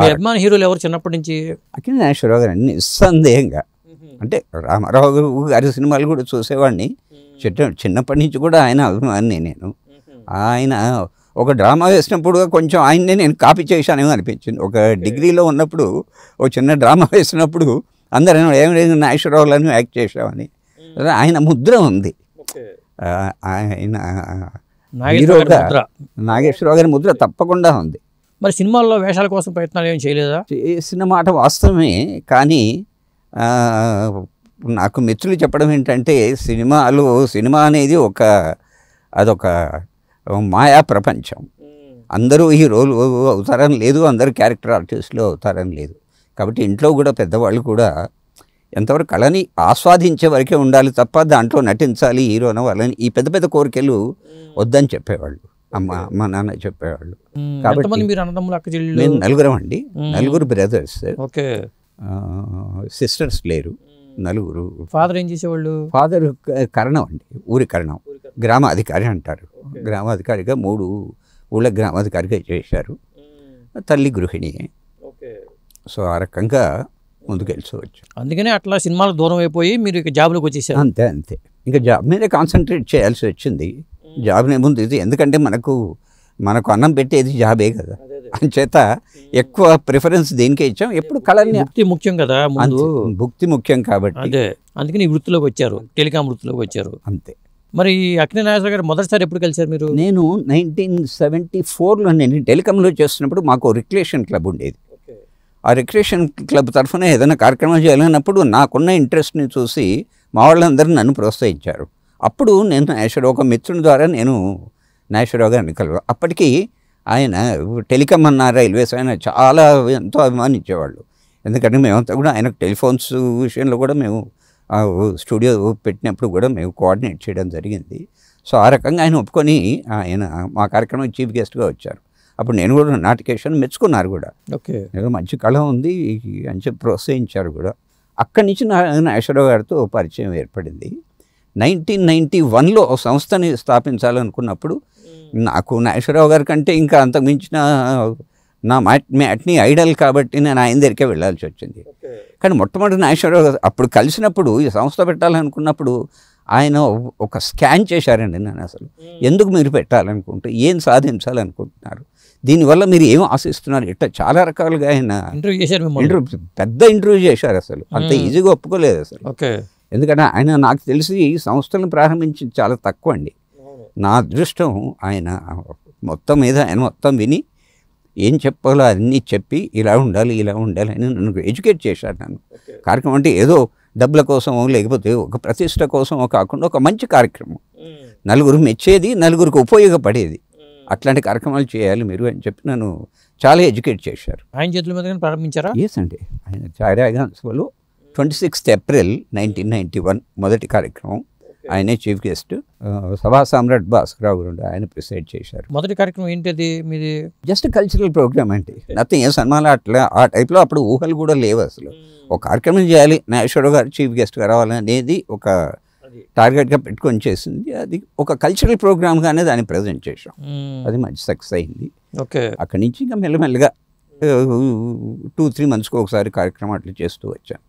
అభిమాన హీరోలు ఎవరు చిన్నప్పటి నుంచి? అక్కినేని నాగేశ్వరరావు గారు నిస్సందేహంగా. అంటే రామారావు గారి సినిమాలు కూడా చూసేవాడిని. చిన్నప్పటి నుంచి కూడా ఆయన అభిమాని నేను. ఆయన ఒక డ్రామా వేసినప్పుడు కొంచెం ఆయన్నే నేను కాపీ చేశానేమో అనిపించింది. ఒక డిగ్రీలో ఉన్నప్పుడు ఒక చిన్న డ్రామా వేసినప్పుడు అందరూ ఏమైనా నాగేశ్వరరావులను యాక్ట్ చేసామని. ఆయన ముద్ర ఉంది. ఆయన హీరోగా నాగేశ్వరరావు గారి ముద్ర తప్పకుండా ఉంది. మరి సినిమాల్లో వేషాల కోసం ప్రయత్నాలు ఏం చేయలేదా? చేసిన మాట వాస్తవమే, కానీ నాకు మిత్రులు చెప్పడం ఏంటంటే సినిమా అనేది అదొక మాయా ప్రపంచం. అందరూ హీరోలు అవుతారని లేదు, అందరూ క్యారెక్టర్ ఆర్టిస్టులు అవుతారని లేదు. కాబట్టి ఇంట్లో కూడా పెద్దవాళ్ళు కూడా ఎంతవరకు కళని ఆస్వాదించే వరకే ఉండాలి తప్ప దాంట్లో నటించాలి హీరోన వాళ్ళని ఈ పెద్ద పెద్ద కోరికలు వద్దని చెప్పేవాళ్ళు. అమ్మ నాన్న చెప్పేవాళ్ళు. కాబట్టి మేము నలుగురం అండి, నలుగురు బ్రదర్స్. సిస్టర్స్ లేరు, నలుగురు. ఫాదర్ ఏం చేసేవాళ్ళు? ఫాదర్ కరణం అండి, ఊరి కరణం, గ్రామాధికారి అంటారు. గ్రామాధికారిగా 3 ఊళ్ళ గ్రామాధికారిగా చేశారు. తల్లి గృహిణి. సో ఆ రకంగా ముందుకెళ్ళవచ్చు. అందుకనే అట్లా సినిమాలు దూరం అయిపోయి మీరు ఇక జాబ్లోకి వచ్చేసారు. అంతే. ఇంకా జాబ్ మీదే కాన్సన్ట్రేట్ చేయాల్సి వచ్చింది. జాబ్నే ముందు ఇది, ఎందుకంటే మనకు అన్నం పెట్టేది జాబే కదా. అంచేత ఎక్కువ ప్రిఫరెన్స్ దేనికే ఇచ్చాం. ఎప్పుడు కళని భక్తి ముఖ్యం కదా, ముందు భక్తి ముఖ్యం కాబట్టి. అదే అందుకని ఈ వృత్తిలోకి వచ్చారు, టెలికాం వృత్తిలోకి వచ్చారు. అంతే. మరి అక్కినేని నాగేశ్వరరావు గారు మొదటిసారి ఎప్పుడు కలిసారు మీరు? నేను 1974లో నేను టెలికాంలో చేస్తున్నప్పుడు మాకు రిక్రియేషన్ క్లబ్ ఉండేది. ఆ రిక్రియేషన్ క్లబ్ తరఫున ఏదైనా కార్యక్రమం చేయాలన్నప్పుడు నాకున్న ఇంట్రెస్ట్ని చూసి మా వాళ్ళందరూ నన్ను ప్రోత్సహించారు. అప్పుడు నేను ఒక మిత్రుని ద్వారా నేను నాగేశ్వరరావు గారిని కలవ. అప్పటికి ఆయన టెలికాం అన్న రైల్వేస్ ఆయన చాలా ఎంతో అభిమానించేవాళ్ళు. ఎందుకంటే మేమంతా కూడా ఆయనకు టెలిఫోన్స్ విషయంలో కూడా మేము స్టూడియో పెట్టినప్పుడు కూడా మేము కోఆర్డినేట్ చేయడం జరిగింది. సో ఆ రకంగా ఆయన ఒప్పుకొని ఆయన మా కార్యక్రమం చీఫ్ గెస్ట్గా వచ్చారు. అప్పుడు నేను కూడా నాటికేషన్ మెచ్చుకున్నారు కూడా. ఏదో మంచి కళ ఉంది అని చెప్పి ప్రోత్సహించారు కూడా. అక్కడి నుంచి నాగేశ్వరరావు గారితో పరిచయం ఏర్పడింది. 1991లో సంస్థని స్థాపించాలనుకున్నప్పుడు నాకు నాగేశ్వరరావు గారి కంటే ఇంకా అంతకుమించిన నా మ్యాట్ని ఐడల్ కాబట్టి నేను ఆయన దగ్గరికే వెళ్ళాల్సి వచ్చింది. కానీ మొట్టమొదటి నాగేశ్వరరావు గారు అప్పుడు కలిసినప్పుడు ఈ సంస్థ పెట్టాలనుకున్నప్పుడు ఆయన ఒక స్కాన్ చేశారండి నన్ను. అసలు ఎందుకు మీరు పెట్టాలనుకుంటే, ఏం సాధించాలనుకుంటున్నారు, దీనివల్ల మీరు ఏం ఆశిస్తున్నారు, ఇట్లా చాలా రకాలుగా ఆయన పెద్ద ఇంటర్వ్యూ చేశారు. అసలు అంత ఈజీగా ఒప్పుకోలేదు అసలు. ఎందుకంటే ఆయన నాకు తెలిసి సంస్థలను ప్రారంభించి చాలా తక్కువ అండి. నా అదృష్టం ఆయన మొత్తం విని ఏం చెప్పాలో అన్నీ చెప్పి ఇలా ఉండాలి అని నన్ను ఎడ్యుకేట్ చేశారు. నన్ను కార్యక్రమం అంటే ఏదో డబ్బుల కోసమో లేకపోతే ఒక ప్రతిష్ట కోసమో కాకుండా ఒక మంచి కార్యక్రమం, నలుగురు మెచ్చేది, నలుగురికి ఉపయోగపడేది, అట్లాంటి కార్యక్రమాలు చేయాలి మీరు అని చెప్పి నన్ను చాలా ఎడ్యుకేట్ చేశారు. ఆయన చేతుల మీద ప్రారంభించారా? ఎస్ అండి. ఆయన ఛాయాగ్రాహంలో 26 ఏప్రిల్ 1991 మొదటి కార్యక్రమం. ఆయనే చీఫ్ గెస్ట్. సభా సామ్రాట్ భాస్కరరావు గారు ఆయన ప్రిసైడ్ చేశారు. మొదటి కార్యక్రమం ఏంటది మీది? జస్ట్ కల్చరల్ ప్రోగ్రామ్ అండి, నథింగ్. ఏ సినిమాలు అట్లా ఆ టైప్లో అప్పుడు ఊహలు కూడా లేవు అసలు. ఒక కార్యక్రమం చేయాలి, నాగేశ్వరరావు గారు చీఫ్ గెస్ట్గా రావాలనేది ఒక టార్గెట్గా పెట్టుకొని చేసింది. అది ఒక కల్చరల్ ప్రోగ్రామ్గానే దాన్ని ప్రజెంట్ చేసాం. అది మంచి సక్సెస్ అయింది. అక్కడి నుంచి ఇంకా మెల్లమెల్లగా 2-3 మంత్స్కి ఒకసారి కార్యక్రమం అట్లా చేస్తూ వచ్చాను.